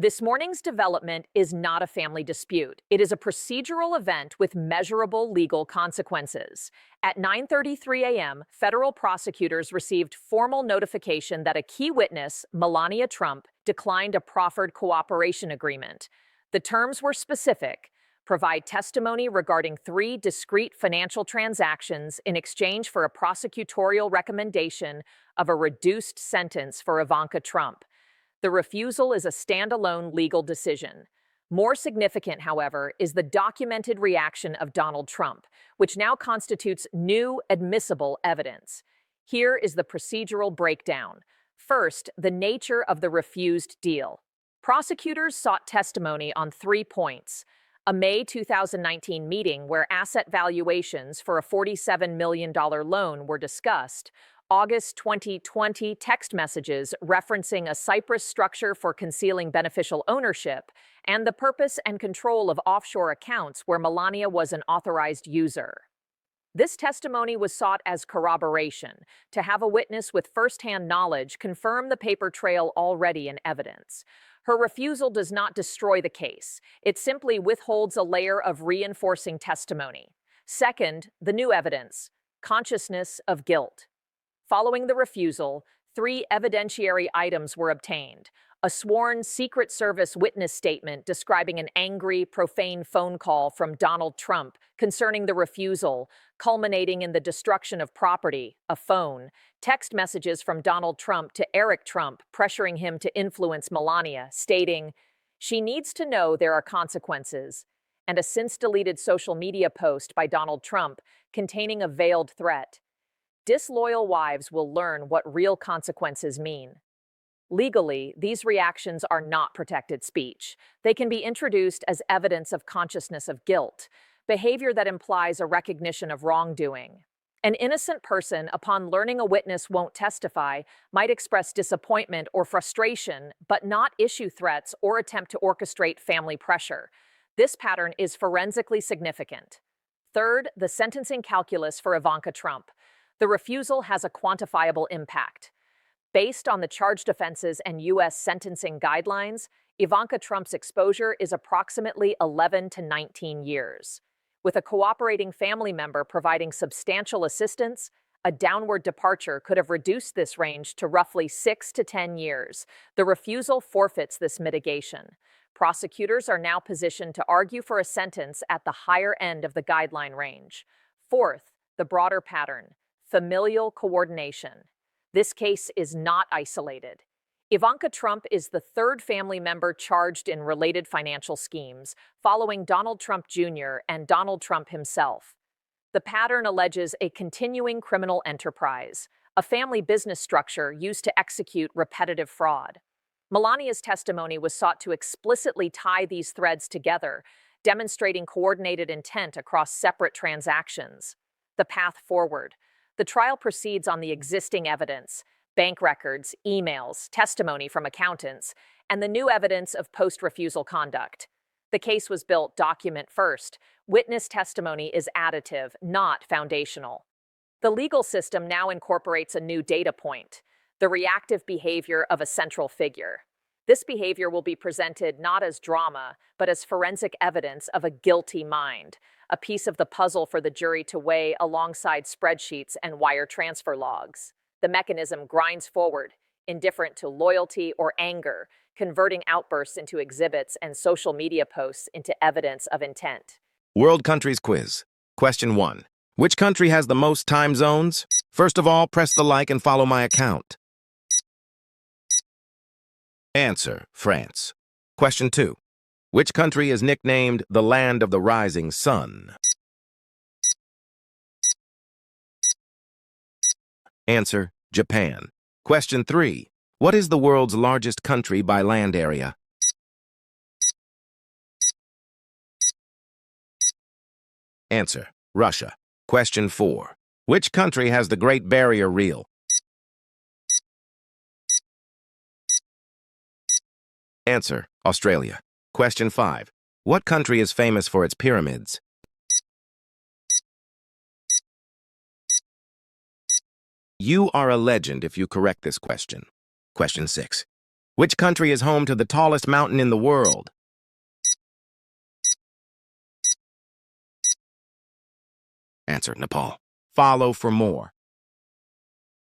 This morning's development is not a family dispute. It is a procedural event with measurable legal consequences. At 9:33 a.m., federal prosecutors received formal notification that a key witness, Melania Trump, declined a proffered cooperation agreement. The terms were specific: provide testimony regarding 3 discrete financial transactions in exchange for a prosecutorial recommendation of a reduced sentence for Ivanka Trump. The refusal is a standalone legal decision. More significant, however, is the documented reaction of Donald Trump, which now constitutes new admissible evidence. Here is the procedural breakdown. First, the nature of the refused deal. Prosecutors sought testimony on 3 points: a May 2019 meeting where asset valuations for a $47 million loan were discussed, August 2020 text messages referencing a Cyprus structure for concealing beneficial ownership, and the purpose and control of offshore accounts where Melania was an authorized user. This testimony was sought as corroboration, to have a witness with firsthand knowledge confirm the paper trail already in evidence. Her refusal does not destroy the case. It simply withholds a layer of reinforcing testimony. Second, the new evidence: consciousness of guilt. Following the refusal, 3 evidentiary items were obtained: a sworn Secret Service witness statement describing an angry, profane phone call from Donald Trump concerning the refusal, culminating in the destruction of property, a phone, text messages from Donald Trump to Eric Trump pressuring him to influence Melania, stating, "She needs to know there are consequences," and a since-deleted social media post by Donald Trump containing a veiled threat. Disloyal wives will learn what real consequences mean. Legally, these reactions are not protected speech. They can be introduced as evidence of consciousness of guilt, behavior that implies a recognition of wrongdoing. An innocent person, upon learning a witness won't testify, might express disappointment or frustration, but not issue threats or attempt to orchestrate family pressure. This pattern is forensically significant. Third, the sentencing calculus for Ivanka Trump. The refusal has a quantifiable impact. Based on the charged offenses and U.S. sentencing guidelines, Ivanka Trump's exposure is approximately 11 to 19 years. With a cooperating family member providing substantial assistance, a downward departure could have reduced this range to roughly 6 to 10 years. The refusal forfeits this mitigation. Prosecutors are now positioned to argue for a sentence at the higher end of the guideline range. Fourth, the broader pattern: familial coordination. This case is not isolated. Ivanka Trump is the 3rd family member charged in related financial schemes, following Donald Trump Jr. and Donald Trump himself. The pattern alleges a continuing criminal enterprise, a family business structure used to execute repetitive fraud. Melania's testimony was sought to explicitly tie these threads together, demonstrating coordinated intent across separate transactions. The path forward. The trial proceeds on the existing evidence: bank records, emails, testimony from accountants, and the new evidence of post-refusal conduct. The case was built document first. Witness testimony is additive, not foundational. The legal system now incorporates a new data point: the reactive behavior of a central figure. This behavior will be presented not as drama, but as forensic evidence of a guilty mind, a piece of the puzzle for the jury to weigh alongside spreadsheets and wire transfer logs. The mechanism grinds forward, indifferent to loyalty or anger, converting outbursts into exhibits and social media posts into evidence of intent. World Countries Quiz. Question 1. Which country has the most time zones? First of all, press the like and follow my account. Answer: France. Question 2. Which country is nicknamed the Land of the Rising Sun? Answer: Japan. Question 3. What is the world's largest country by land area? Answer: Russia. Question 4. Which country has the Great Barrier Reef? Answer: Australia. Question 5. What country is famous for its pyramids? You are a legend if you correct this question. Question 6. Which country is home to the tallest mountain in the world? Answer, Nepal. Follow for more.